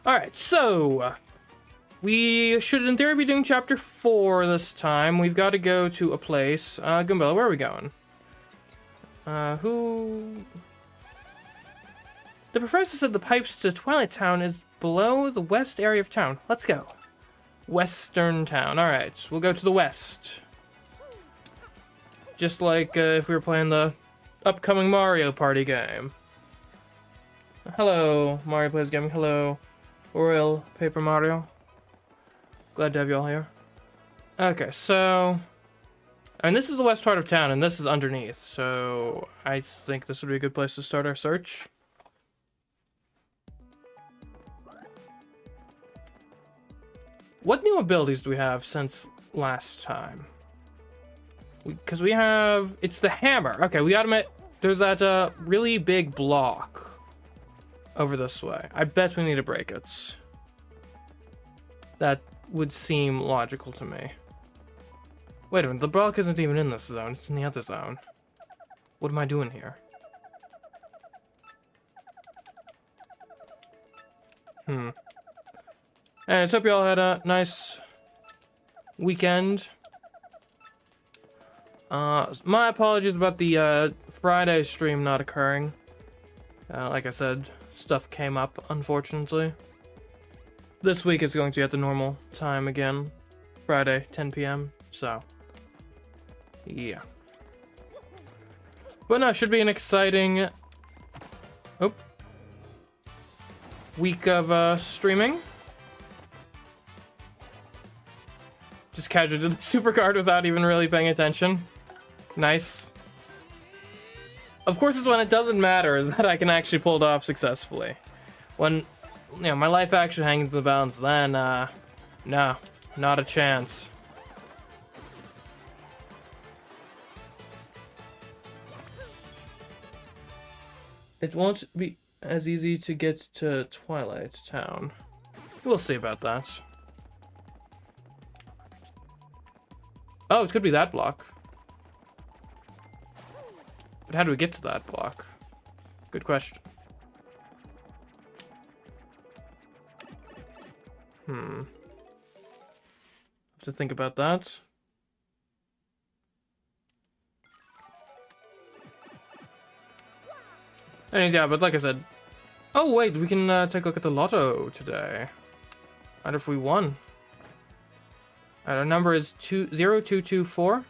Alright, so we should in theory be doing chapter 4 this time. We've got to go to a place. Goombella, where are we going? Who? The professor said the pipes to Twilight Town is below the west area of town. Let's go. Western Town. Alright, we'll go to the west. Just like if we were playing the upcoming Mario Party game. Hello, Mario Plays Gaming. Hello, Royal Paper Mario. Glad to have you all here. Okay, so... And this is the west part of town, and this is underneath, so I think this would be a good place to start our search. What new abilities do we have since last time? Because we have... It's the hammer. Okay, we gotta admit, there's that really big block over this way. I bet we need to break it. That would seem logical to me. Wait a minute, the block isn't even in this zone. It's in the other zone. What am I doing here? Anyways, hope you all had a nice weekend. My apologies about the Friday stream not occurring. Like I said, stuff came up, unfortunately. This week is going to be at the normal time again. Friday, 10 p.m. So, yeah. But no, should be an exciting week of streaming. Just casually did the supercard without even really paying attention. Nice. Of course, it's when it doesn't matter that I can actually pull it off successfully. When, you know, my life actually hangs in the balance, then, no, not a chance. It won't be as easy to get to Twilight Town. We'll see about that. Oh, it could be that block. But how do we get to that block? Good question. Have to think about that. Anyways, yeah, but like I said... Oh, wait, we can take a look at the lotto today. I wonder if we won. Alright, our number is 0224.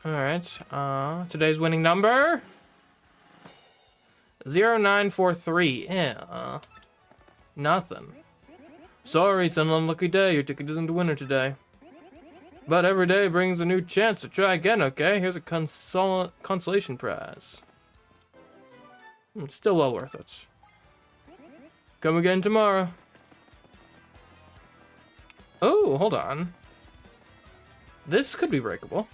Alright, today's winning number... 0943. Yeah, nothing. Sorry, it's an unlucky day. Your ticket isn't a winner today. But every day brings a new chance to try again, okay? Here's a consolation prize. It's still well worth it. Come again tomorrow. Oh, hold on. This could be breakable.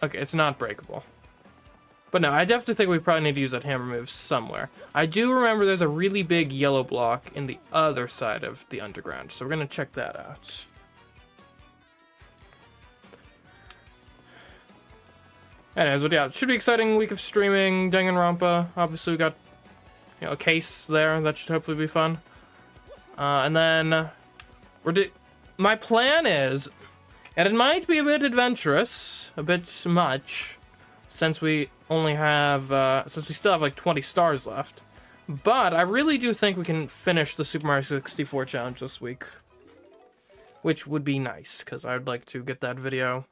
Okay, it's not breakable. But no, I definitely think we probably need to use that hammer move somewhere. I do remember there's a really big yellow block in the other side of the underground, so we're gonna check that out. Anyways, but yeah, it should be an exciting week of streaming. Danganronpa, obviously we got, you know, a case there. That should hopefully be fun. And then my plan is, and it might be a bit adventurous, a bit much, since we only have, since we still have like 20 stars left. But I really do think we can finish the Super Mario 64 challenge this week, which would be nice, because I would like to get that video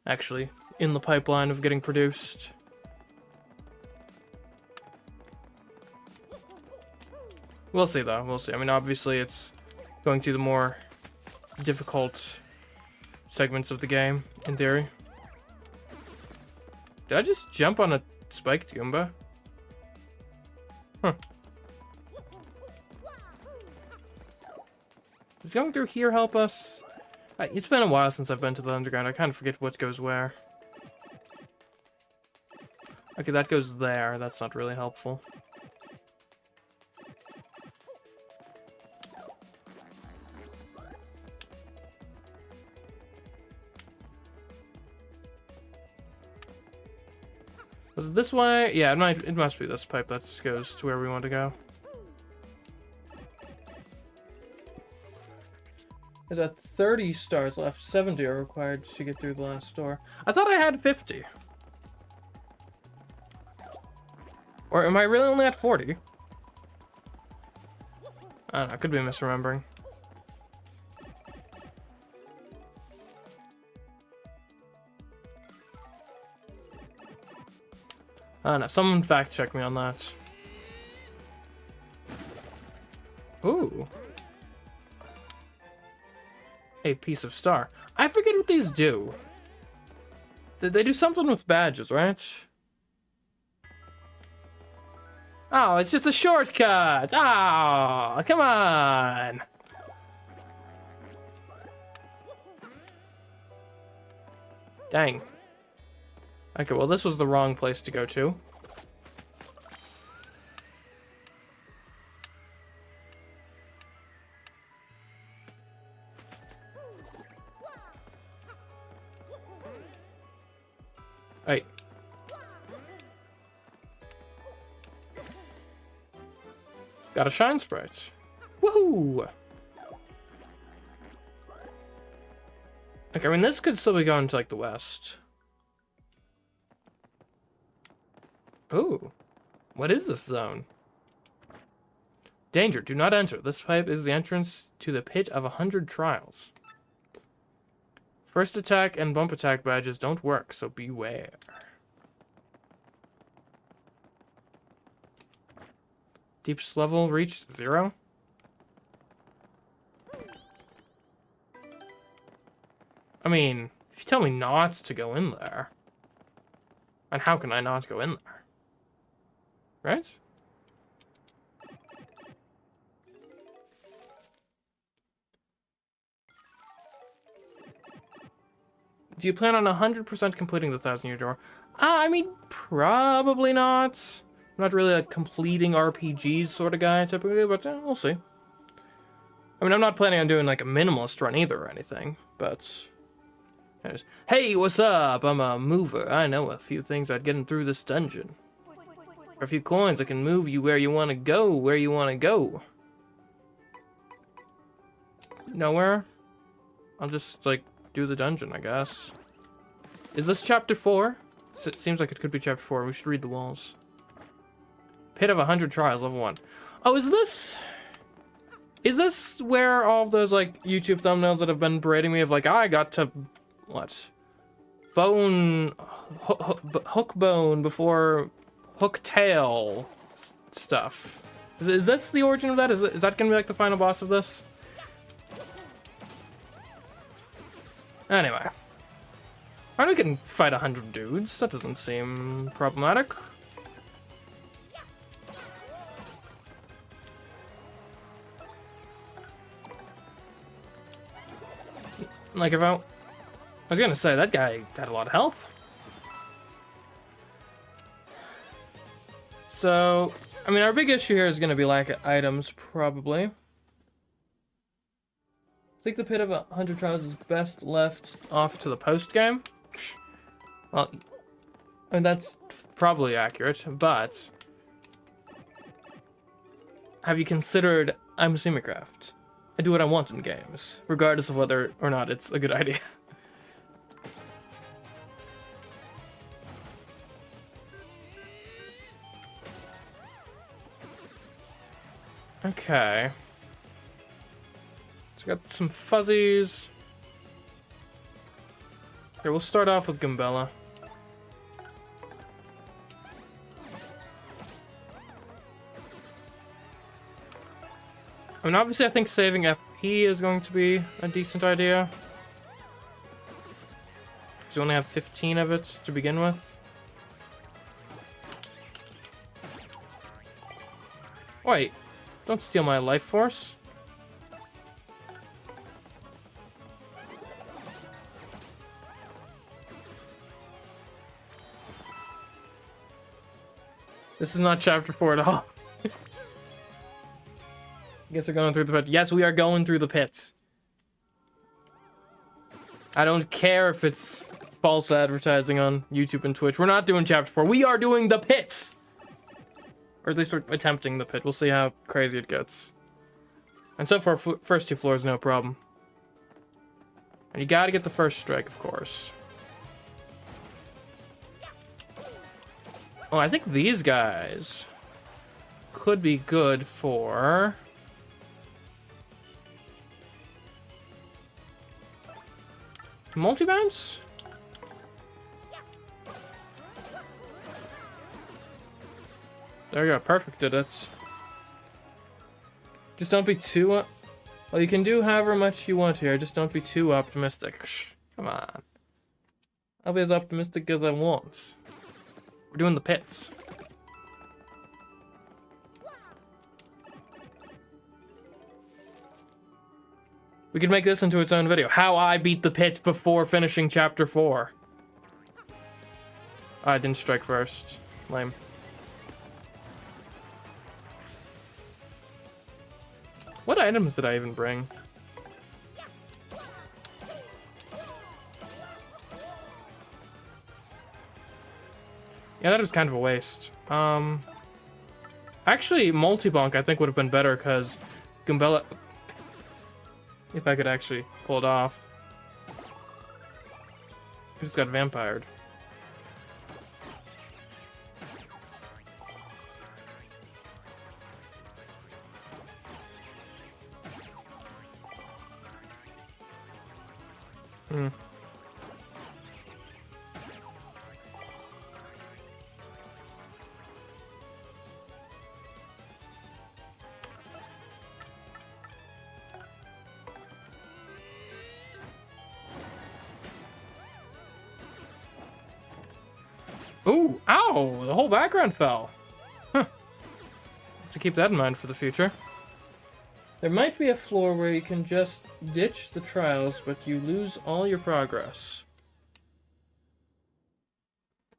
actually in the pipeline of getting produced. We'll see, though. We'll see. I mean, obviously, it's going to the more difficult segments of the game, in theory. Did I just jump on a spiked Goomba? Huh. Does going through here help us? It's been a while since I've been to the underground. I kind of forget what goes where. Okay, that goes there. That's not really helpful. Was it this way? Yeah, it must be this pipe that goes to where we want to go. There's at 30 stars left. 70 are required to get through the last door. I thought I had 50. Or am I really only at 40? I don't know, I could be misremembering. I don't know, someone fact check me on that. Ooh. A piece of star. I forget what these do. They do something with badges, right? Oh, it's just a shortcut. Oh, come on. Dang. Okay, well, this was the wrong place to go to. Hey. Got a shine sprite. Woohoo! Okay, I mean, this could still be going to, like, the west. Ooh. What is this zone? Danger, do not enter. This pipe is the entrance to the pit of 100 trials. First attack and bump attack badges don't work, so beware. Deepest level reached 0. I mean, if you tell me not to go in there, and how can I not go in there? Right? Do you plan on 100% completing the 1,000-year door? I mean, probably not. I'm not really a completing RPGs sort of guy typically, but we'll see. I mean, I'm not planning on doing like a minimalist run either or anything, but... Anyways. Hey, what's up? I'm a mover. I know a few things I'd get through this dungeon. For a few coins, I can move you where you want to go, where you want to go. Nowhere? I'll just, like, do the dungeon, I guess. Is this chapter 4? It seems like it could be chapter 4. We should read the walls. Pit of 100 trials, level 1. Oh, is this where all of those, like, YouTube thumbnails that have been berating me of, like, I got to, what? Hook bone before hook tail stuff. Is this the origin of that? Is that gonna be, like, the final boss of this? Anyway. I know we can fight 100 dudes. That doesn't seem problematic. Like, if I was gonna say, that guy had a lot of health. So, I mean, our big issue here is gonna be lack of items, probably. I think the Pit of 100 Trials is best left off to the post-game. Well, I mean, that's probably accurate, but... Have you considered I'm CMeeCraft? I do what I want in games, regardless of whether or not it's a good idea. Okay. So got some fuzzies. Here, we'll start off with Gumbella. I mean, obviously I think saving FP is going to be a decent idea. Because you only have 15 of it to begin with. Wait, don't steal my life force. This is not chapter 4 at all. I guess we're going through the pit. Yes, we are going through the pit. I don't care if it's false advertising on YouTube and Twitch. We're not doing chapter 4. We are doing the pits! Or at least we're attempting the pit. We'll see how crazy it gets. And so far, first 2 floors, no problem. And you gotta get the first strike, of course. Oh, I think these guys could be good for... multi-bounce? There you go, perfected it. Just don't be too... well, you can do however much you want here, just don't be too optimistic. Come on. I'll be as optimistic as I want. We're doing the pits. We could make this into its own video. How I beat the pits before finishing chapter 4. I didn't strike first. Lame. What items did I even bring? Yeah, that was kind of a waste. Actually, multi-bonk I think would have been better because Goombella... if I could actually pull it off. I just got vampired. Ooh, ow, the whole background fell. Huh. Have to keep that in mind for the future. There might be a floor where you can just ditch the trials, but you lose all your progress.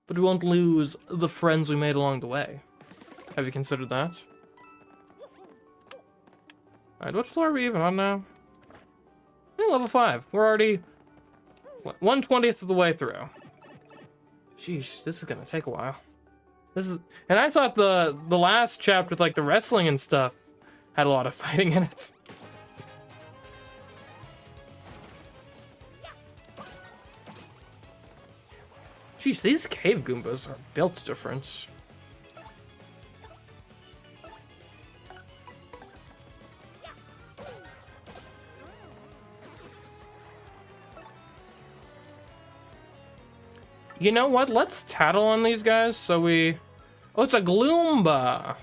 But we won't lose the friends we made along the way. Have you considered that? Alright, what floor are we even on now? Level 5. We're already 1/20th of the way through. Sheesh, this is gonna take a while. And I thought the last chapter with like the wrestling and stuff had a lot of fighting in it. Jeez, these cave Goombas are built different. You know what? Let's tattle on these guys so we... oh, it's a Gloomba!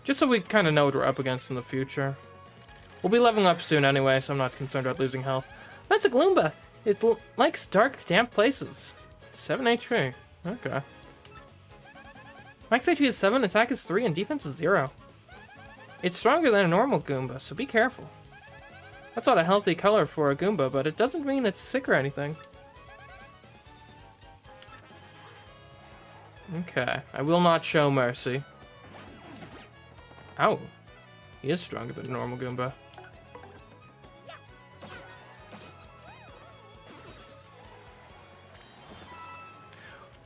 Just so we kind of know what we're up against in the future. We'll be leveling up soon anyway, so I'm not concerned about losing health. That's a Gloomba! It likes dark, damp places. 7 HP. Okay. Max HP is 7, attack is 3, and defense is 0. It's stronger than a normal Goomba, so be careful. That's not a healthy color for a Goomba, but it doesn't mean it's sick or anything. Okay, I will not show mercy. Ow. He is stronger than a normal Goomba.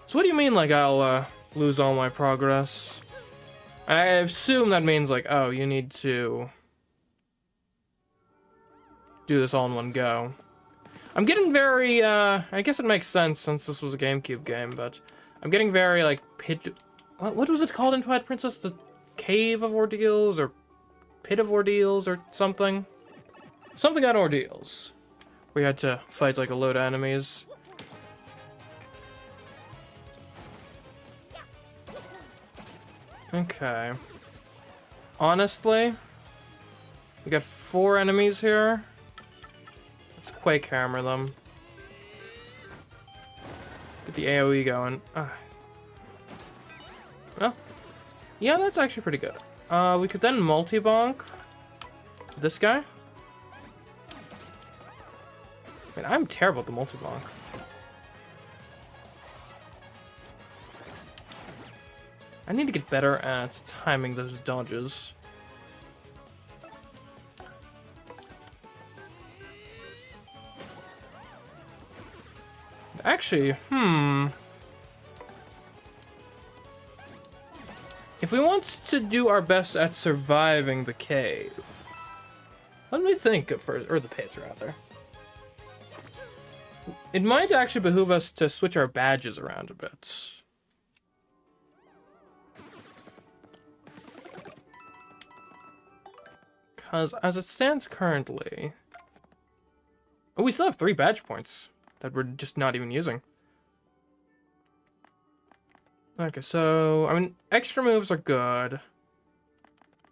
So what do you mean, like, I'll lose all my progress? I assume that means, like, oh, you need to do this all in one go. I'm getting very, I guess it makes sense since this was a GameCube game, but I'm getting very, like, what was it called in Twilight Princess? The Cave of Ordeals, or Pit of Ordeals, or something? Something on Ordeals. We had to fight, like, a load of enemies. Okay. Honestly, we got 4 enemies here. Let's Quake Hammer them. Get the AoE going. Well, yeah, that's actually pretty good. We could then multi-bonk this guy. I mean, I'm terrible at the multi-bonk. I need to get better at timing those dodges. actually, if we want to do our best at surviving the cave, let me think at first, or the pits rather. It might actually behoove us to switch our badges around a bit. Because as it stands currently... Oh, we still have 3 badge points that we're just not even using. Okay, so, I mean, extra moves are good.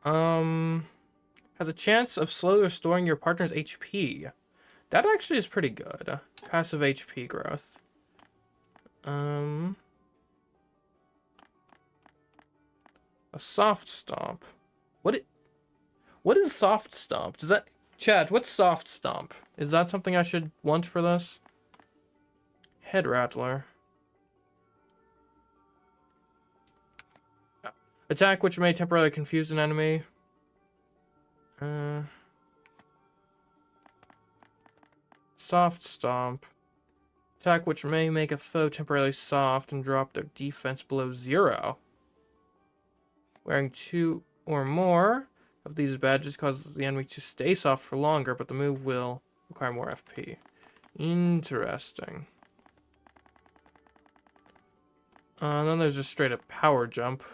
Has a chance of slowly restoring your partner's HP. That actually is pretty good. Passive HP growth. A soft stomp. What is soft stomp? Does that... Chat, what's soft stomp? Is that something I should want for this? Head rattler. Attack which may temporarily confuse an enemy. Soft stomp. Attack which may make a foe temporarily soft and drop their defense below 0. Wearing 2 or more of these badges causes the enemy to stay soft for longer, but the move will require more FP. Interesting. Then there's just straight up power jump,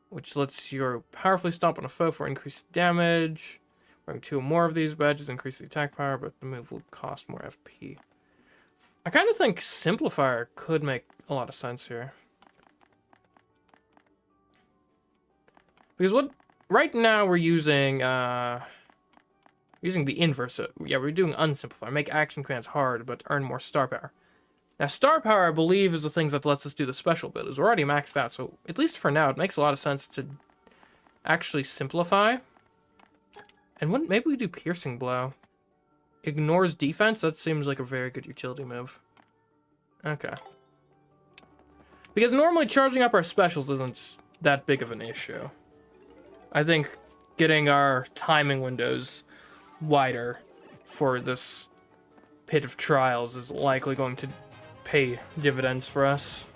which lets you powerfully stomp on a foe for increased damage. Wearing 2 or more of these badges increase the attack power, but the move will cost more FP. I kind of think Simplifier could make a lot of sense here. Because right now we're using the inverse. So yeah, we're doing unsimplify. Make action commands hard, but earn more star power. Now, star power, I believe, is the things that lets us do the special abilities. We're already maxed out, so at least for now, it makes a lot of sense to actually simplify. And maybe we do piercing blow. Ignores defense. That seems like a very good utility move. Okay. Because normally charging up our specials isn't that big of an issue. I think getting our timing windows wider for this pit of trials is likely going to pay dividends for us.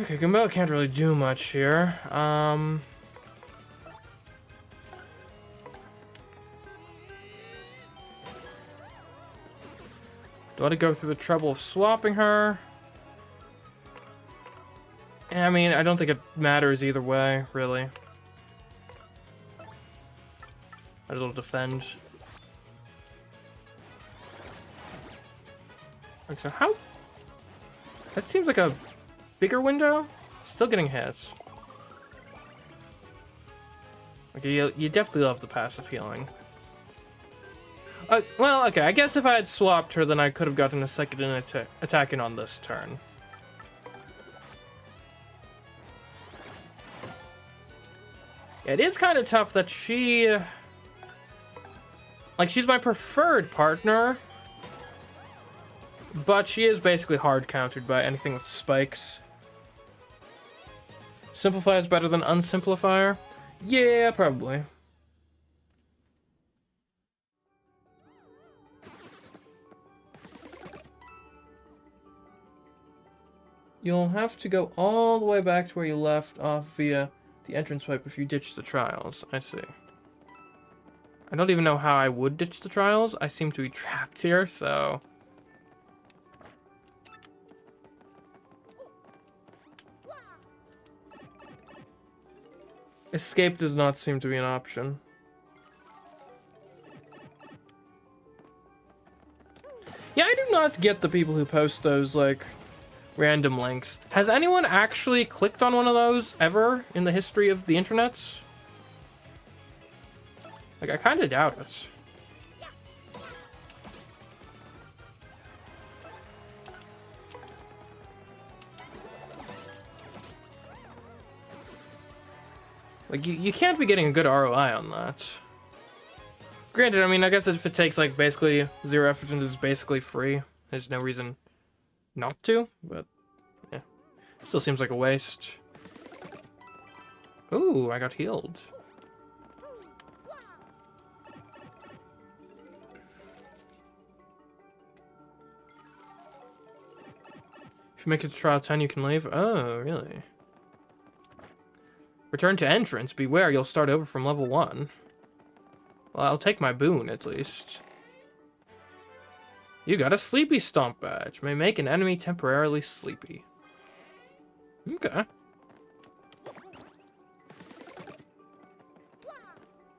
Okay, Gambella can't really do much here. Do I want to go through the trouble of swapping her? I mean, I don't think it matters either way, really. A little defend. Okay, so how... That seems like a bigger window? Still getting hits. Okay, you definitely love the passive healing. Well, okay, I guess if I had swapped her, then I could have gotten a second attack in on this turn. Yeah, it is kind of tough that she... Like, she's my preferred partner, but she is basically hard countered by anything with spikes. Simplify is better than unsimplifier? Yeah, probably. You'll have to go all the way back to where you left off via the entrance pipe if you ditch the trials. I see. I don't even know how I would ditch the trials. I seem to be trapped here, so... Escape does not seem to be an option. Yeah, I do not get the people who post those, like, random links. Has anyone actually clicked on one of those ever in the history of the internet? Like, I kind of doubt it. Like, you can't be getting a good ROI on that. Granted, I mean, I guess if it takes, like, basically 0 effort and is basically free, there's no reason not to, but, yeah. Still seems like a waste. Ooh, I got healed. If you make it to trial 10, you can leave. Oh, really? Return to entrance. Beware, you'll start over from level 1. Well, I'll take my boon, at least. You got a Sleepy Stomp badge. May make an enemy temporarily sleepy. Okay.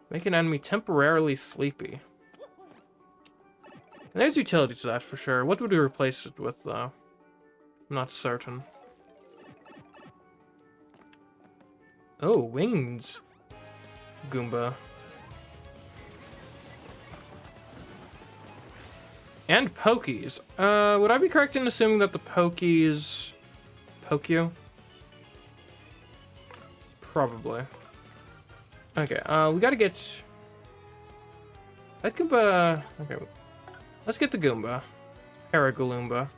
Make an enemy temporarily sleepy. And there's utility to that for sure. What would we replace it with, though? I'm not certain. Oh, wings. Goomba. And Pokies. Would I be correct in assuming that the Pokies poke you? Probably. Okay, we gotta get... That Goomba... Okay, let's get the Goomba. Paragaloomba.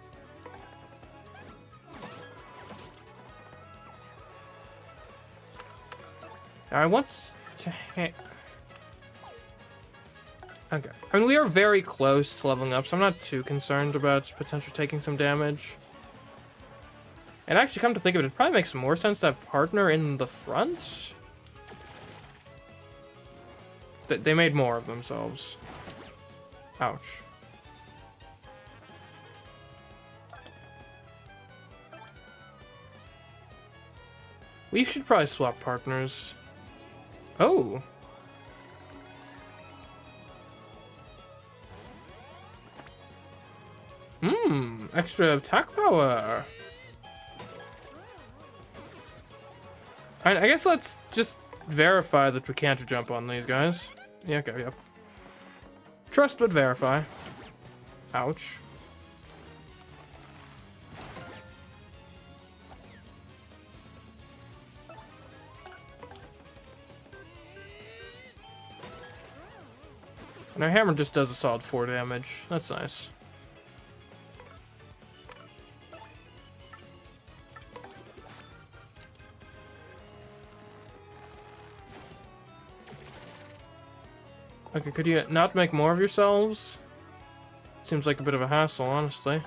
I want to... Okay. I mean, we are very close to leveling up, so I'm not too concerned about potentially taking some damage. And actually, come to think of it, it probably makes more sense to have partner in the front. They made more of themselves. Ouch. We should probably swap partners. Oh. Extra attack power. I guess let's just verify that we can't jump on these guys. Yeah, okay, yep. Trust but verify. Ouch. And our hammer just does a solid 4 damage. That's nice. Okay, could you not make more of yourselves? Seems like a bit of a hassle, honestly.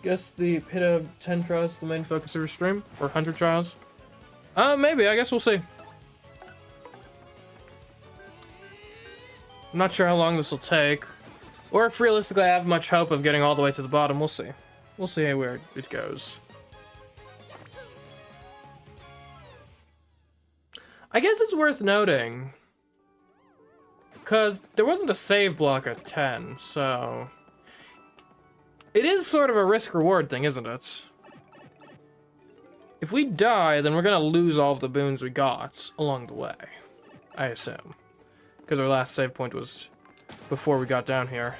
Guess the pit of 10 trials is the main focus of your stream? Or 100 trials? Maybe. I guess we'll see. I'm not sure how long this will take. Or if realistically I have much hope of getting all the way to the bottom. We'll see. We'll see where it goes. I guess it's worth noting. Because there wasn't a save block at 10, so... It is sort of a risk-reward thing, isn't it? If we die, then we're gonna lose all of the boons we got along the way. I assume. Because our last save point was before we got down here.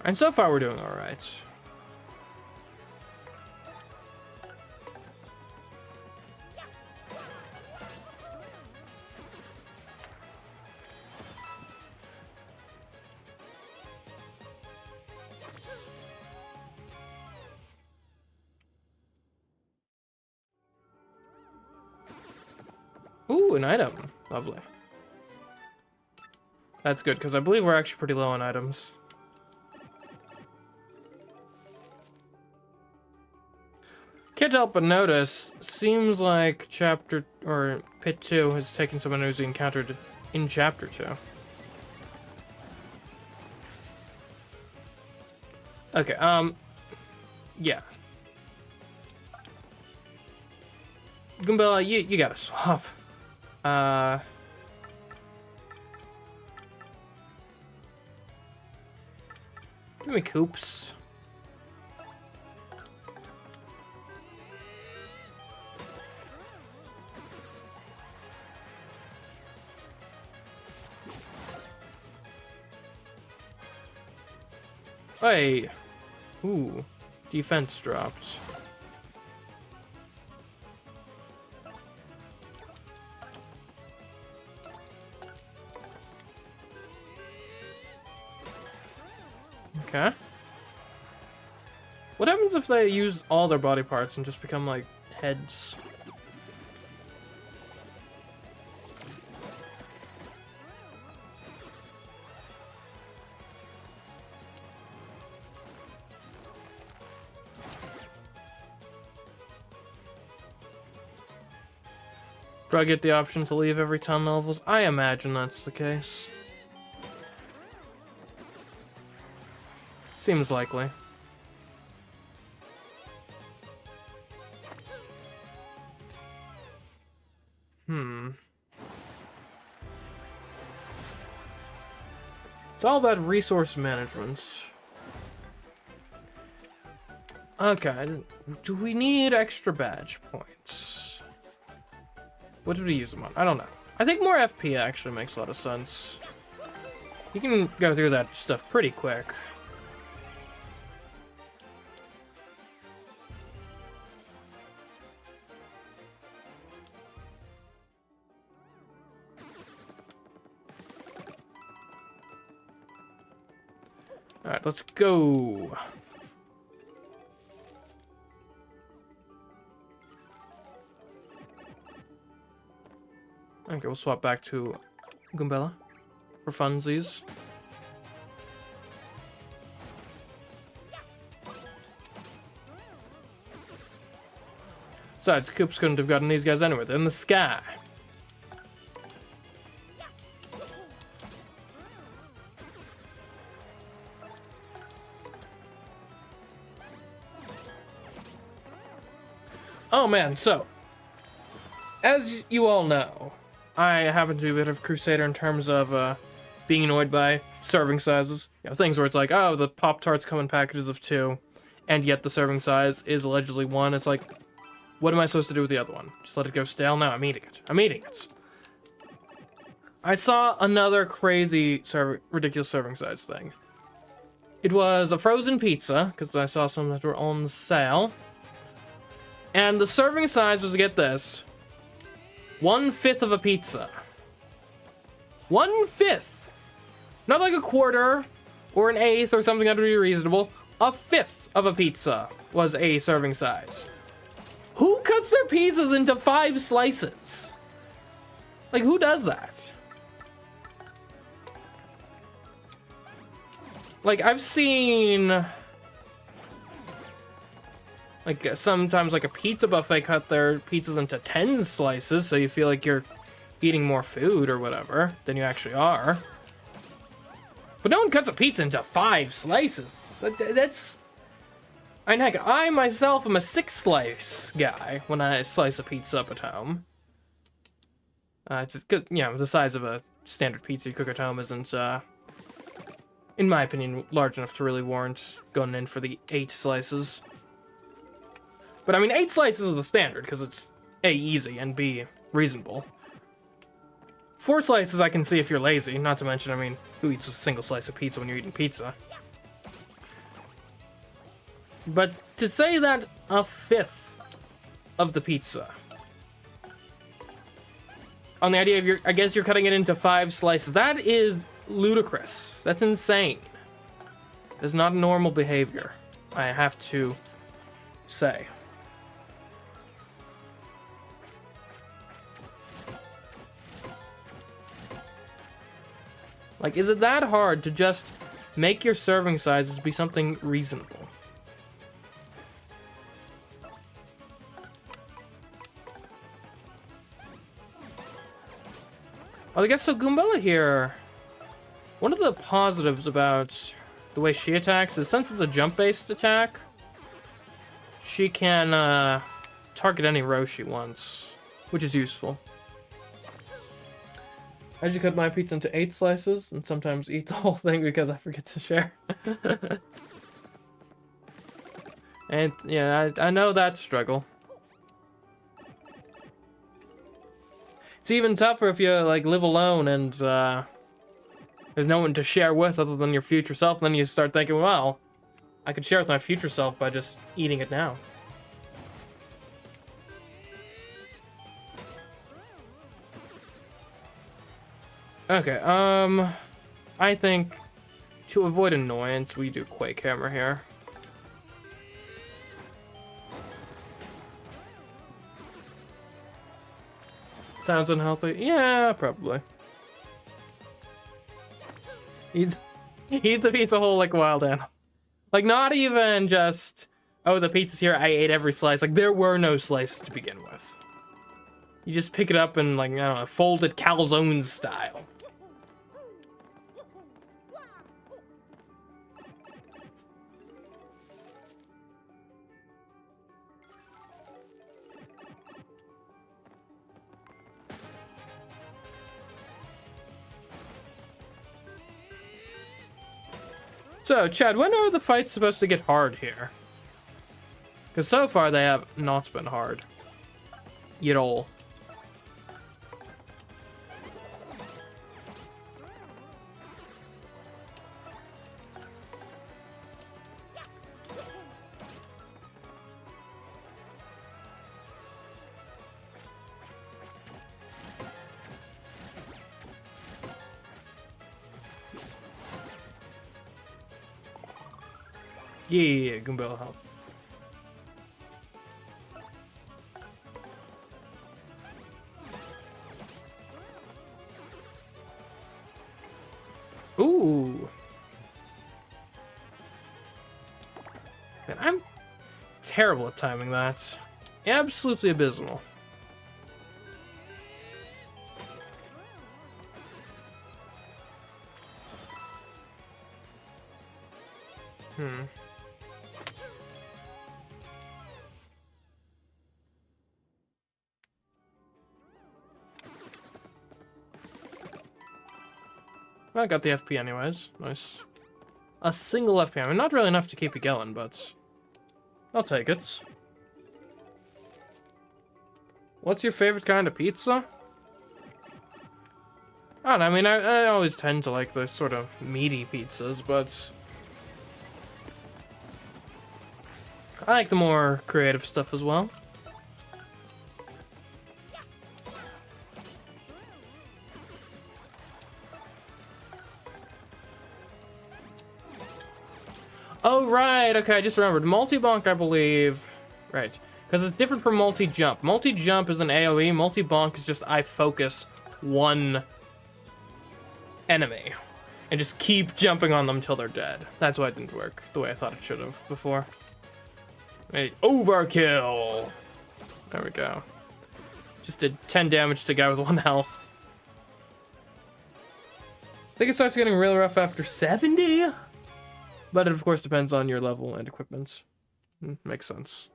And so far we're doing alright. Ooh, an item. Lovely. That's good, because I believe we're actually pretty low on items. Can't help but notice, seems like chapter, or pit 2 has taken some enemies we encountered in chapter 2. Okay, yeah. Goombella, you gotta swap. Give me Coops. Hey. Ooh. Defense dropped. Okay. What happens if they use all their body parts and just become like heads? Do I get the option to leave every 10 levels? I imagine that's the case. Seems likely. It's all about resource management. Okay, do we need extra badge points? What did we use them on? I don't know. I think more FP actually makes a lot of sense. You can go through that stuff pretty quick. Alright, let's go. Okay, we'll swap back to Goombella for funsies. Besides, Koops couldn't have gotten these guys anywhere. They're in the sky. Oh man, so, as you all know, I happen to be a bit of a crusader in terms of being annoyed by serving sizes. You know, things where it's like, oh, the Pop-Tarts come in packages of 2, and yet the serving size is allegedly 1. It's like, what am I supposed to do with the other one? Just let it go stale? No, I'm eating it. I'm eating it. I saw another crazy, ridiculous serving size thing. It was a frozen pizza, because I saw some that were on sale. And the serving size was, get this, 1/5 of a pizza. 1/5. Not like a quarter or an eighth or something that would be reasonable. 1/5 of a pizza was a serving size. Who cuts their pizzas into 5 slices? Like, who does that? Like, I've seen... like, sometimes, like, a pizza buffet cut their pizzas into 10 slices, so you feel like you're eating more food or whatever than you actually are. But no one cuts a pizza into 5 slices. That's... I mean, heck, I myself am a 6-slice guy when I slice a pizza up at home. Just, you know, the size of a standard pizza you cook at home isn't, in my opinion, large enough to really warrant going in for the 8 slices. But I mean, 8 slices is the standard, because it's A, easy, and B, reasonable. 4 slices I can see if you're lazy, not to mention, I mean, who eats a single slice of pizza when you're eating pizza? But to say that 1/5 of the pizza, on the idea of I guess you're cutting it into 5 slices, that is ludicrous. That's insane. That's not normal behavior, I have to say. Like, is it that hard to just make your serving sizes be something reasonable? Well, I guess so. Goombella here, one of the positives about the way she attacks is, since it's a jump-based attack, she can target any row she wants, which is useful. I usually cut my pizza into 8 slices, and sometimes eat the whole thing because I forget to share. And yeah, I know that struggle. It's even tougher if you like live alone and there's no one to share with other than your future self. Then you start thinking, well, I could share with my future self by just eating it now. Okay, I think to avoid annoyance, we do Quake Hammer here. Sounds unhealthy? Yeah, probably. Eat the pizza whole like a wild animal. Like, not even just, oh, the pizza's here, I ate every slice. Like, there were no slices to begin with. You just pick it up and, like, I don't know, fold it calzone style. So, Chad, when are the fights supposed to get hard here? Because so far they have not been hard. At all. Yeah, Goombell health. Ooh. Man, I'm terrible at timing that. Absolutely abysmal. I got the FP anyways. Nice. A single FP. I mean, not really enough to keep you going, but I'll take it. What's your favorite kind of pizza? I don't know, I mean, I always tend to like the sort of meaty pizzas, but I like the more creative stuff as well. Oh, right. Okay, I just remembered. Multi-bonk, I believe. Right. Because it's different from multi-jump. Multi-jump is an AoE. Multi-bonk is just I focus one enemy and just keep jumping on them till they're dead. That's why it didn't work the way I thought it should have before. Hey, overkill. There we go. Just did 10 damage to a guy with 1 health. I think it starts getting real rough after 70. But it, of course, depends on your level and equipment. Makes sense.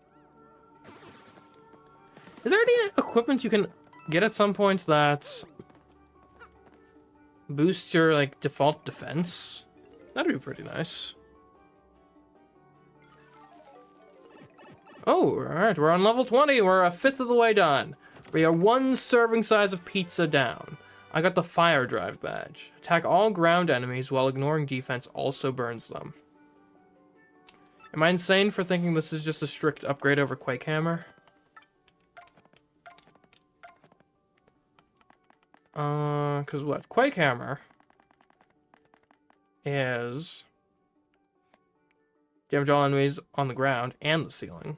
Is there any equipment you can get at some point that boosts your, like, default defense? That'd be pretty nice. Oh, alright, we're on level 20. We're a fifth of the way done. We are 1 serving size of pizza down. I got the fire drive badge. Attack all ground enemies while ignoring defense also burns them. Am I insane for thinking this is just a strict upgrade over Quake Hammer? Cause what? Quake Hammer is damage all enemies on the ground and the ceiling.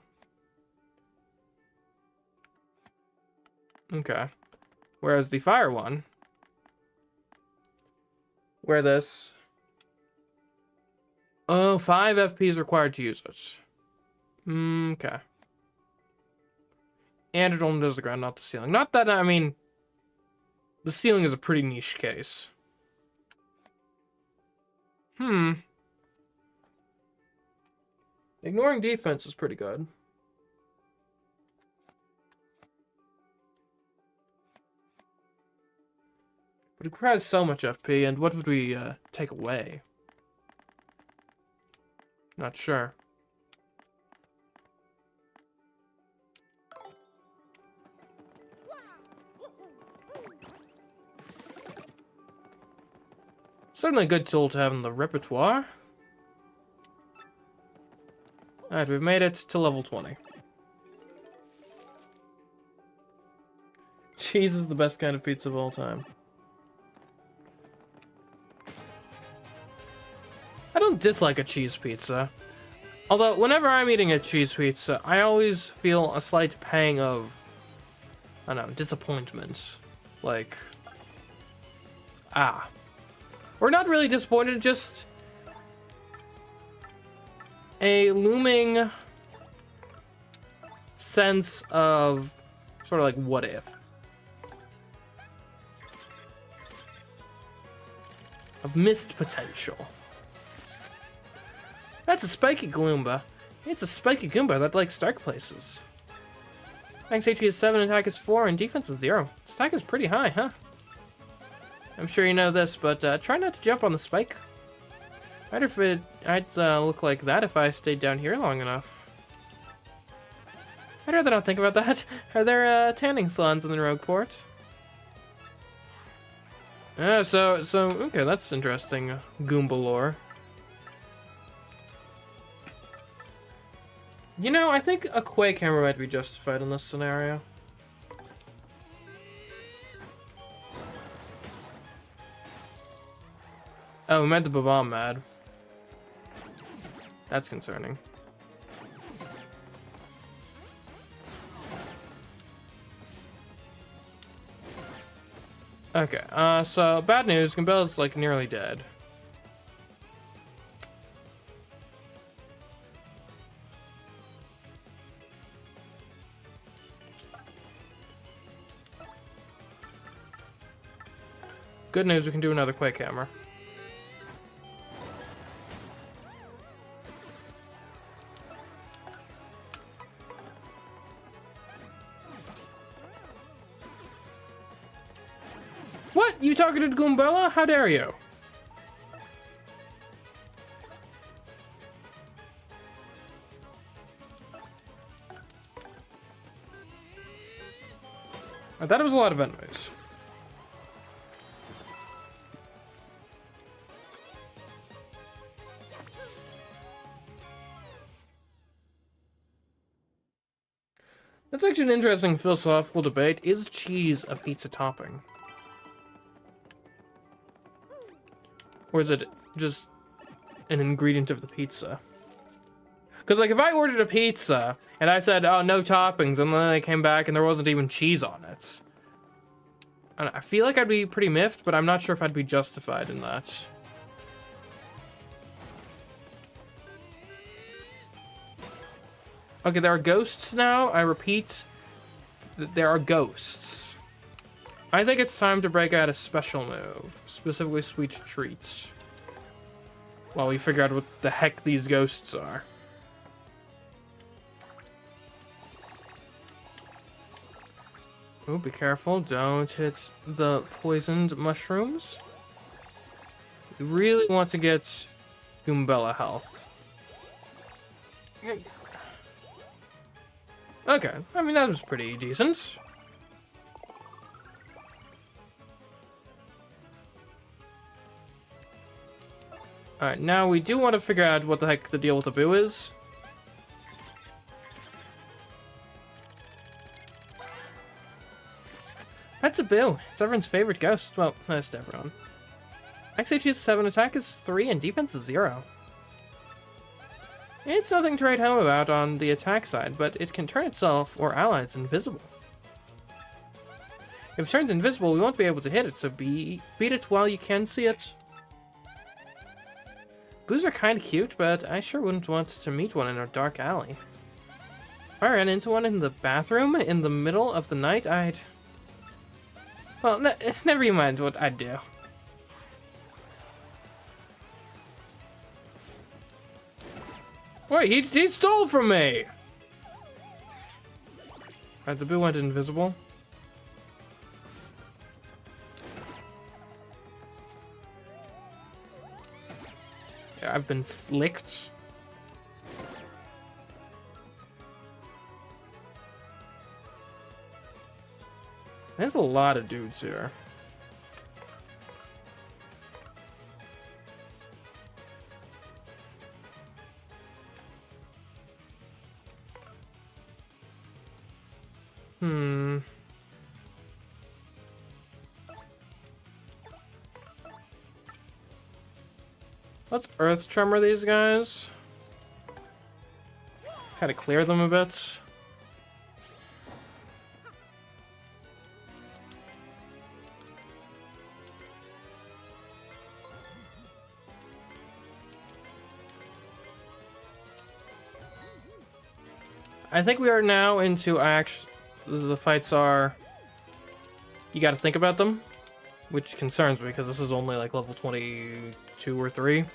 Okay. Whereas the fire one, where this, oh, 5 FP is required to use it. Okay. And it only does the ground, not the ceiling. Not that, I mean, the ceiling is a pretty niche case. Ignoring defense is pretty good. But it requires so much FP, and what would we take away? Not sure. Certainly a good tool to have in the repertoire. Alright, we've made it to level 20. Cheese is the best kind of pizza of all time. I don't dislike a cheese pizza. Although, whenever I'm eating a cheese pizza, I always feel a slight pang of, I don't know, disappointment. Like, or not really disappointed, just a looming sense of sort of like, what if? Of missed potential. That's a spiky Goomba. It's a spiky Goomba that likes dark places. Max HP is 7, attack is 4, and defense is 0. Attack is pretty high, huh? I'm sure you know this, but try not to jump on the spike. I wonder if I'd look like that if I stayed down here long enough. I'd rather not think about that. Are there tanning salons in the Rogue Fort? So okay, that's interesting. Goomba lore. You know, I think a Quake hammer might be justified in this scenario. Oh, we made the Babam mad. That's concerning. Okay, so bad news, Gumbella's like nearly dead. Good news, we can do another Quake Hammer. What? You targeted Goombella? How dare you? That was a lot of enemies. That's actually an interesting philosophical debate. Is cheese a pizza topping? Or is it just an ingredient of the pizza? Because, like, if I ordered a pizza and I said, oh, no toppings, and then they came back and there wasn't even cheese on it, I feel like I'd be pretty miffed, but I'm not sure if I'd be justified in that. Okay, there are ghosts now. I repeat, there are ghosts. I think it's time to break out a special move, specifically Sweet Treats, while we figure out what the heck these ghosts are. Oh, be careful, don't hit the poisoned mushrooms. You really want to get Goombella health. Okay, I mean, that was pretty decent. Alright, now we do want to figure out what the heck the deal with the boo is. That's a boo. It's everyone's favorite ghost. Well, most everyone. XHG is 7, attack is 3, and defense is 0. It's nothing to write home about on the attack side, but it can turn itself or allies invisible. If it turns invisible, we won't be able to hit it, so beat it while you can see it. Boos are kind of cute, but I sure wouldn't want to meet one in a dark alley. If I ran into one in the bathroom in the middle of the night, I'd... Well, never you mind what I'd do. Wait, he stole from me! Alright, the boo went invisible. Yeah, I've been slicked. There's a lot of dudes here. Hmm. Let's Earth Tremor these guys. Kind of clear them a bit. I think we are now into the fights are, you got to think about them, which concerns me because this is only like level 22 or 3.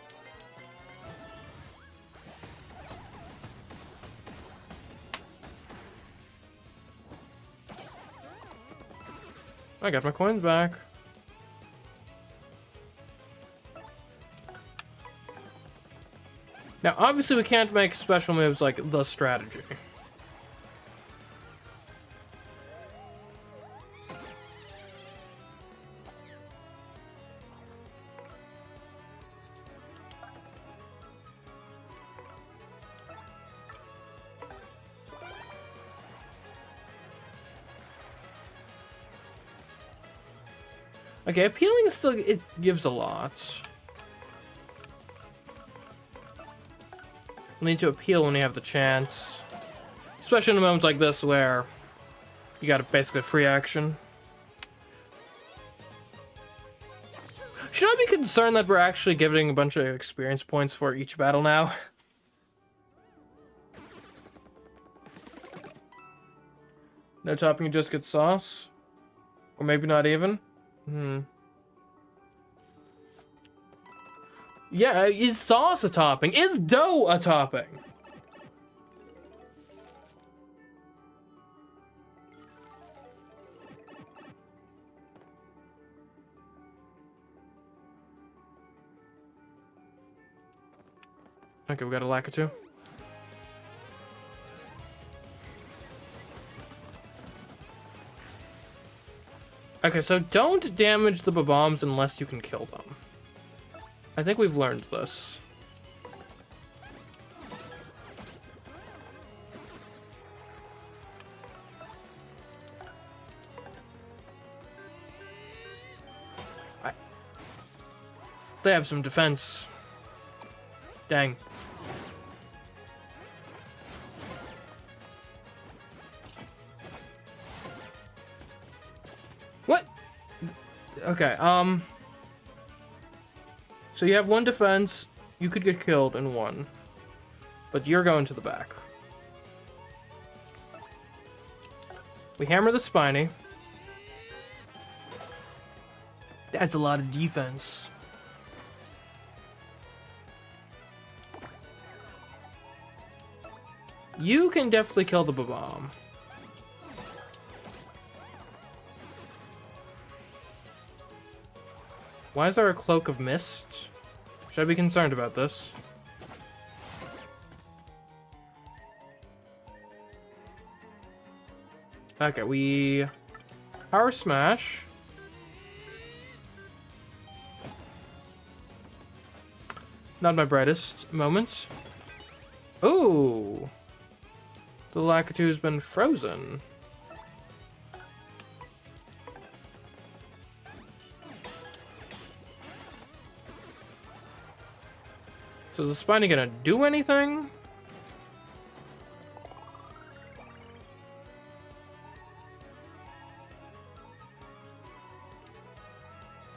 I got my coins back. Now, obviously, we can't make special moves like the strategy. Okay, appealing is still, it gives a lot. We need to appeal when you have the chance. Especially in moments like this where you got basically free action. Should I be concerned that we're actually giving a bunch of experience points for each battle now? No topping, you just get sauce? Or maybe not even? Yeah, is sauce a topping? Is dough a topping? Okay, we got a lack of 2. Okay, so don't damage the bombs unless you can kill them. I think we've learned this. They have some defense. Dang. What? Okay, so you have 1 defense, you could get killed in 1. But you're going to the back. We hammer the spiny. That's a lot of defense. You can definitely kill the bomb. Why is there a cloak of mist? Should I be concerned about this? Okay, we power smash. Not my brightest moments. Ooh, the Lakitu has been frozen. So is the spiny gonna do anything?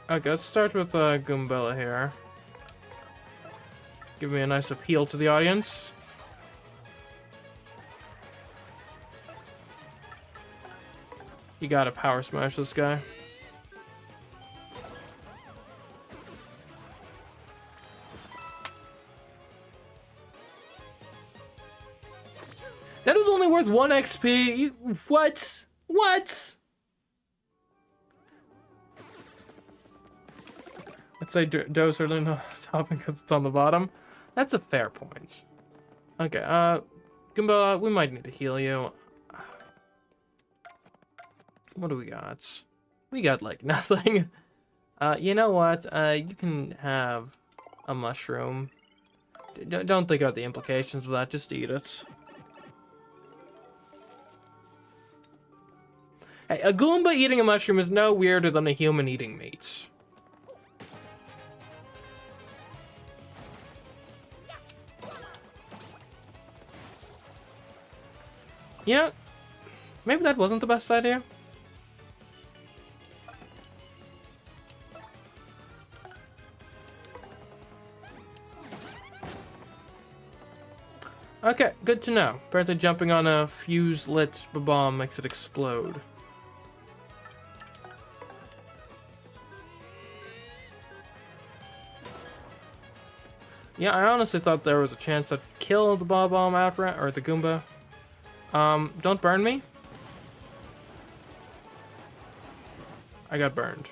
Okay, let's start with Goombella here. Give me a nice appeal to the audience. You gotta power smash this guy. That was only worth 1 XP. What? What? Let's say dough's certainly not topping because it's on the bottom. That's a fair point. Okay, Goombella, we might need to heal you. What do we got? We got, like, nothing. You know what? You can have a mushroom. Don't think about the implications of that. Just eat it. Hey, a Goomba eating a mushroom is no weirder than a human eating meat. You know, maybe that wasn't the best idea. Okay, good to know. Apparently jumping on a fuse-lit bomb makes it explode. Yeah, I honestly thought there was a chance I'd kill the bomb outright, or the Goomba. Don't burn me. I got burned.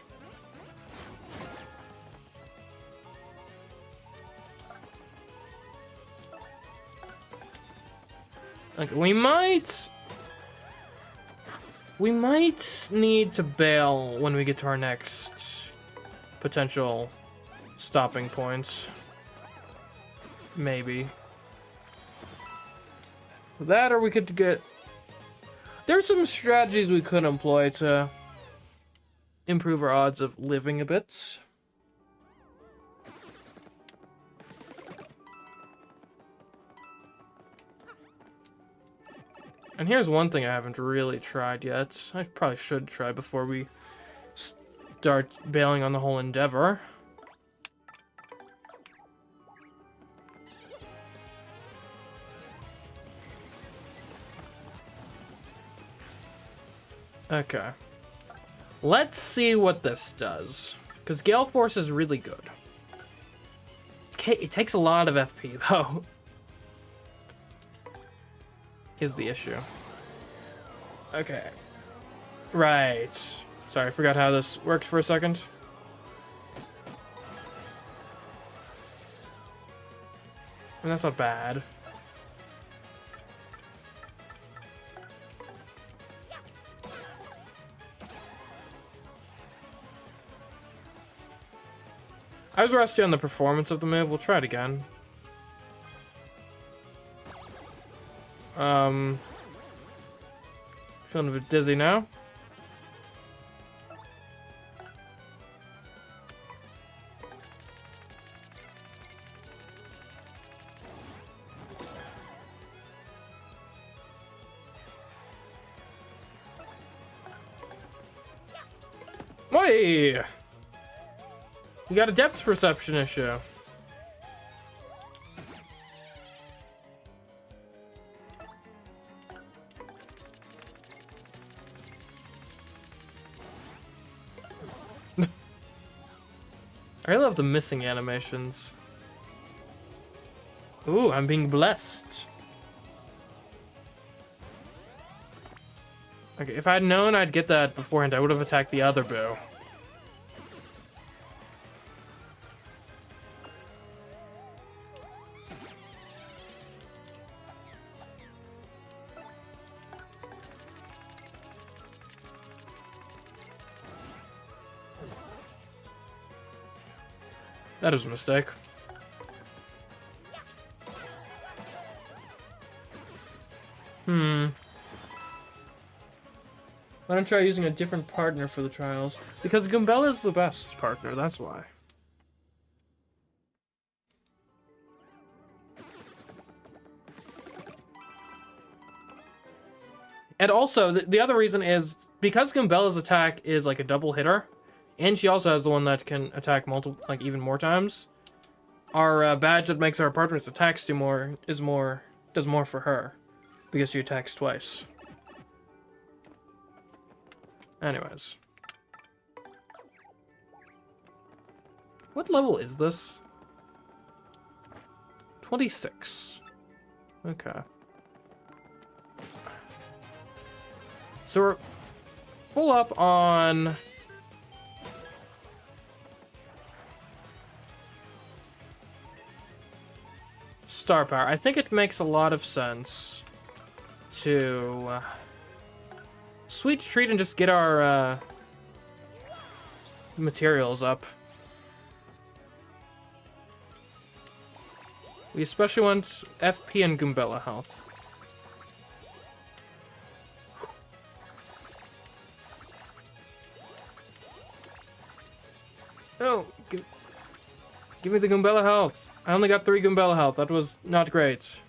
Like, we might need to bail when we get to our next potential stopping points. Maybe. That, or we could get... There's some strategies we could employ to improve our odds of living a bit. And here's one thing I haven't really tried yet. I probably should try before we start bailing on the whole endeavor. Okay. Let's see what this does. Because Gale Force is really good. It takes a lot of FP, though. Is the issue. Okay. Right. Sorry, I forgot how this worked for a second. And that's not bad. I was rusty on the performance of the move. We'll try it again. Feeling a bit dizzy now. Oi! We got a depth perception issue. I really love the missing animations. Ooh, I'm being blessed. Okay, if I'd known I'd get that beforehand, I would have attacked the other boo. That was a mistake. Why don't try using a different partner for the trials? Because Goombella is the best partner, that's why. And also, the other reason is because Goombella's attack is like a double hitter, and she also has the one that can attack multiple, like even more times. Our badge that makes our partner's attacks does more for her, because she attacks twice. Anyways, what level is this? 26. Okay. So we're full up on star power. I think it makes a lot of sense to sweet treat and just get our materials up. We especially want FP and Goombella health. Give me the Goombella health. I only got 3 Goombella health. That was not great.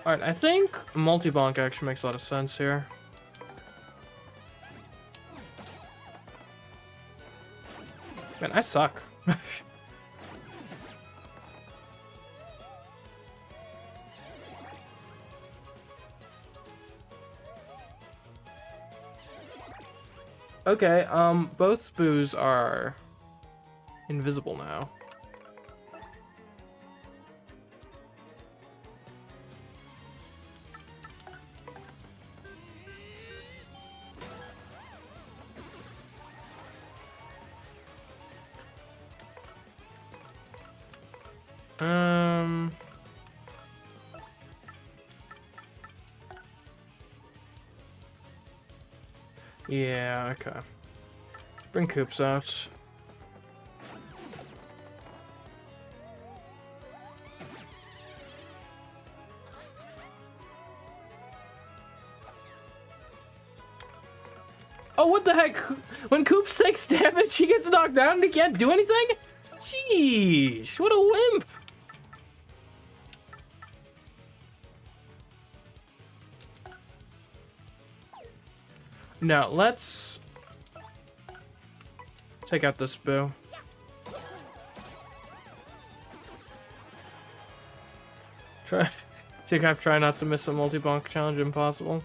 Alright, I think multi-bonk actually makes a lot of sense here. Man, I suck. Okay, both boos are invisible now. Yeah, okay. Bring Koops out. Oh, what the heck? When Koops takes damage, he gets knocked down and he can't do anything? Jeez, what a wimp. Now, let's take out this boo. Try not to miss a multi-bonk challenge, impossible.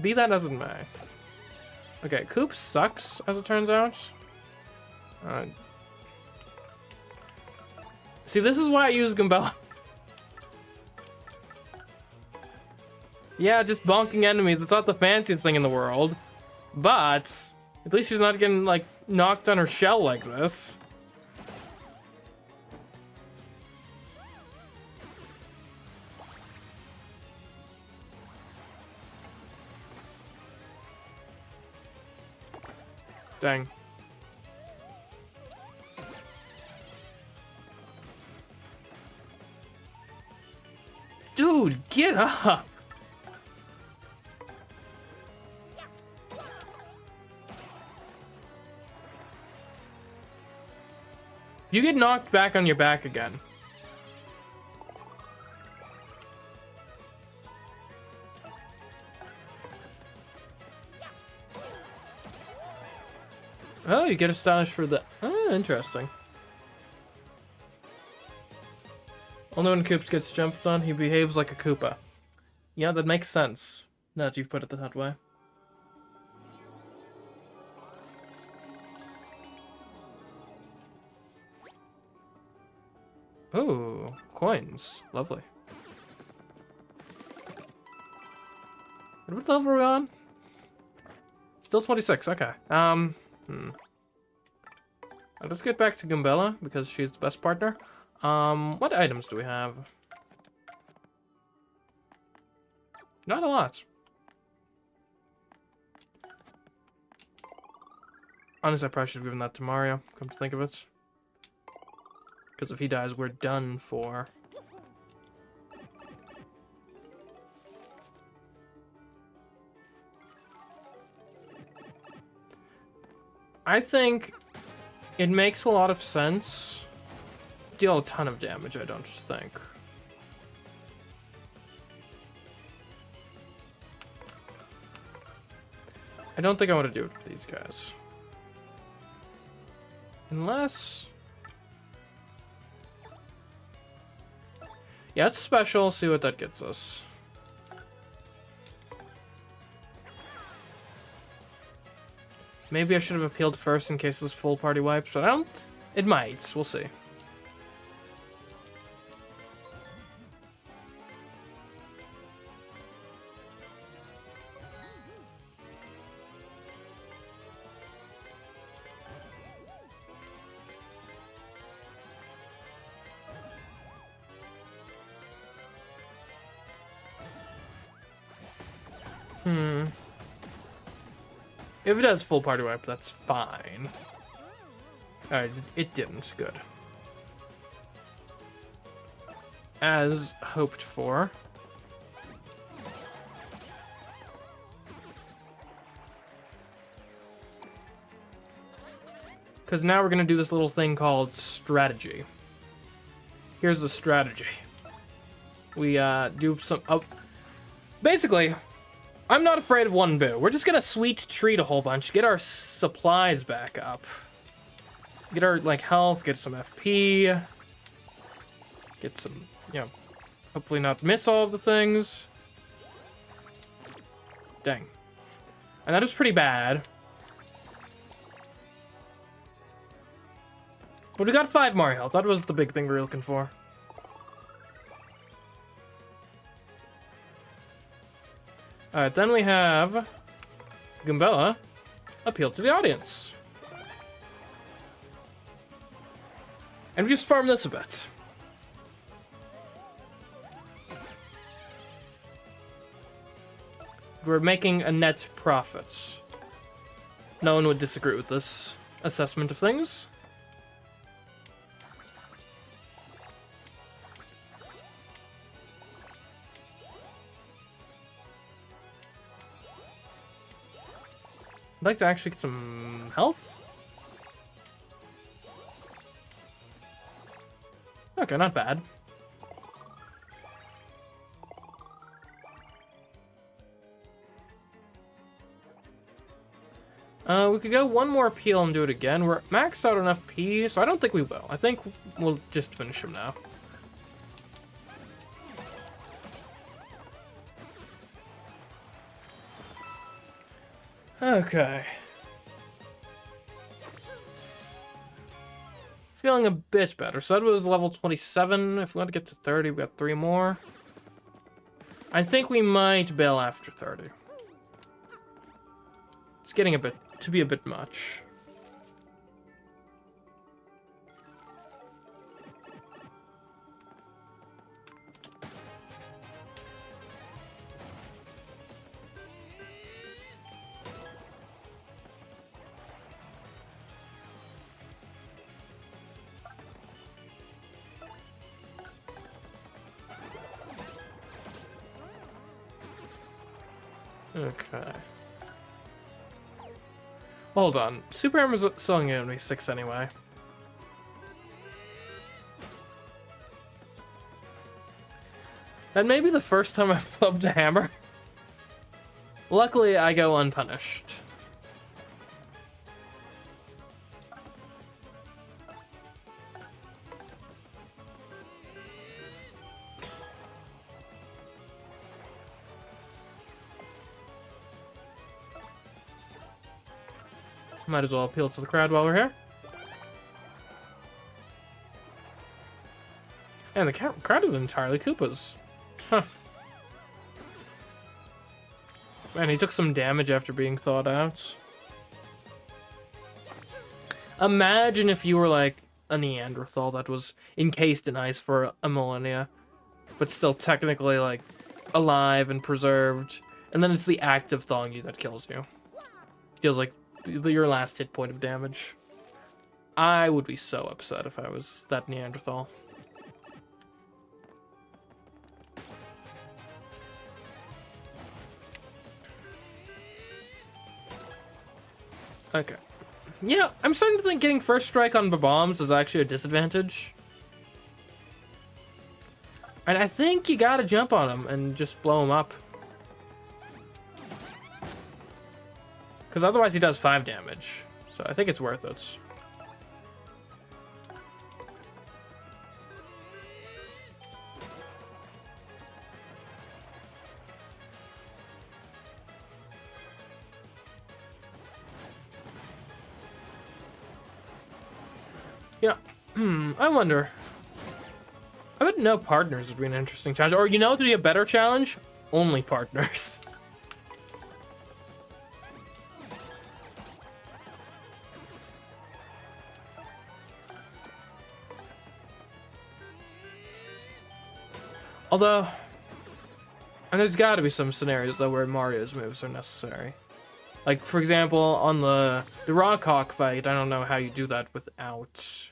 Be that as it may. Okay, Coop sucks, as it turns out. See, this is why I use Goombella. Yeah, just bonking enemies. It's not the fanciest thing in the world. But at least she's not getting, like, knocked on her shell like this. Dang. Dude, get up! You get knocked back on your back again. Oh, you get a stylish for the... Oh, interesting. Only when Koops gets jumped on, he behaves like a Koopa. Yeah, that makes sense, now that you've put it that way. Ooh, coins. Lovely. What level are we on? Still 26, okay. Let's get back to Goombella, because she's the best partner. What items do we have? Not a lot. Honestly, I probably should have given that to Mario, come to think of it. Because if he dies, we're done for. I think it makes a lot of sense. Deal a ton of damage, I don't think. I don't think I want to do it with these guys. Unless... Yeah, it's special. See what that gets us. Maybe I should have appealed first in case this full party wipes, but I don't... It might. We'll see. If it does full party wipe, that's fine. Alright, it didn't. Good. As hoped for. Because now we're going to do this little thing called strategy. Here's the strategy. We do some... Oh, basically, I'm not afraid of one boo. We're just going to sweet treat a whole bunch. Get our supplies back up. Get our, like, health. Get some FP. Get some, you know, hopefully not miss all of the things. Dang. And that is pretty bad. But we got 5 more health. That was the big thing we were looking for. Alright, then we have Goombella appeal to the audience. And we just farm this a bit. We're making a net profit. No one would disagree with this assessment of things. I'd like to actually get some health. Okay, not bad. We could go one more appeal and do it again. We're maxed out on FP, so I don't think we will. I think we'll just finish him now. Okay. Feeling a bit better. So that was level 27. If we want to get to 30, we got 3 more. I think we might bail after 30. It's getting to be a bit much. Okay. Hold on. Super Hammer's selling at me 6 anyway. That may be the first time I've flubbed a hammer. Luckily, I go unpunished. Might as well appeal to the crowd while we're here. And the crowd is entirely Koopas. Huh. Man, he took some damage after being thawed out. Imagine if you were like a Neanderthal that was encased in ice for a millennia, but still technically like alive and preserved, and then it's the act of thawing you that kills you. Feels like your last hit point of damage. I would be so upset if I was that Neanderthal. Okay. Yeah, I'm starting to think getting first strike on bombs is actually a disadvantage. And I think you gotta jump on him and just blow him up. Because otherwise he does 5 damage. So I think it's worth it. Yeah. I wonder. I would know partners would be an interesting challenge. Or, you know, to be a better challenge? Only partners. Although, and there's got to be some scenarios though where Mario's moves are necessary. Like, for example, on the Rockhawk fight, I don't know how you do that without.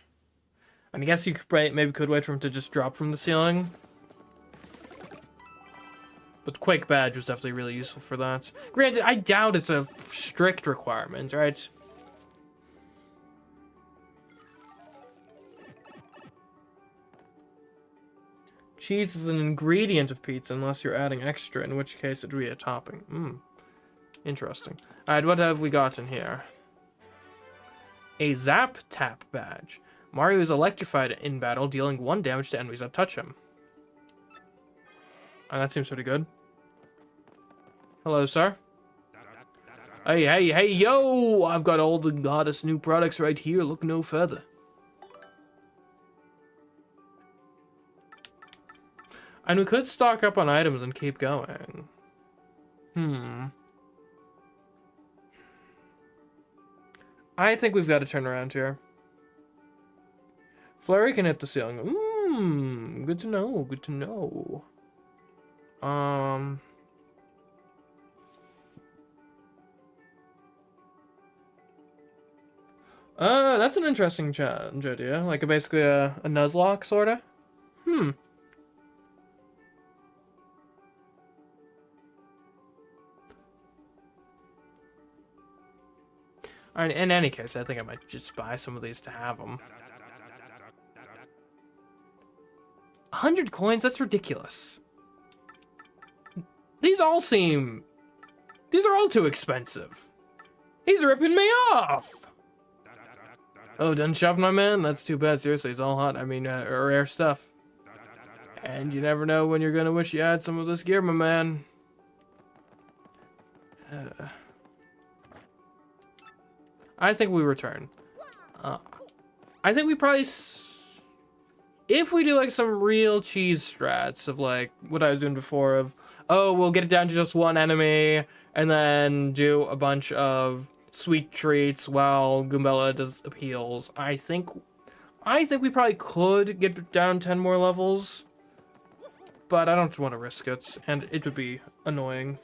And I guess you could maybe could wait for him to just drop from the ceiling. But Quake Badge was definitely really useful for that. Granted, I doubt it's a strict requirement, right? Cheese is an ingredient of pizza unless you're adding extra, in which case it would be a topping. Interesting. Alright, what have we got in here? A Zap Tap badge. Mario is electrified in battle, dealing 1 damage to enemies that touch him. Oh, that seems pretty good. Hello, sir. Hey, yo! I've got all the hottest new products right here. Look no further. And we could stock up on items and keep going. I think we've got to turn around here. Flurry can hit the ceiling. Good to know, good to know. That's an interesting challenge idea. Like basically a Nuzlocke, sorta. In any case, I think I might just buy some of these to have them. 100 coins? That's ridiculous. These are all too expensive. He's ripping me off! Oh, done shopping, my man? That's too bad. Seriously, it's all hot. I mean, rare stuff. And you never know when you're gonna wish you had some of this gear, my man. I think we return. I think we probably... If we do, like, some real cheese strats of, like, what I was doing before of... Oh, we'll get it down to just 1 enemy, and then do a bunch of sweet treats while Goombella does appeals. I think we probably could get down 10 more levels, but I don't want to risk it, and it would be annoying.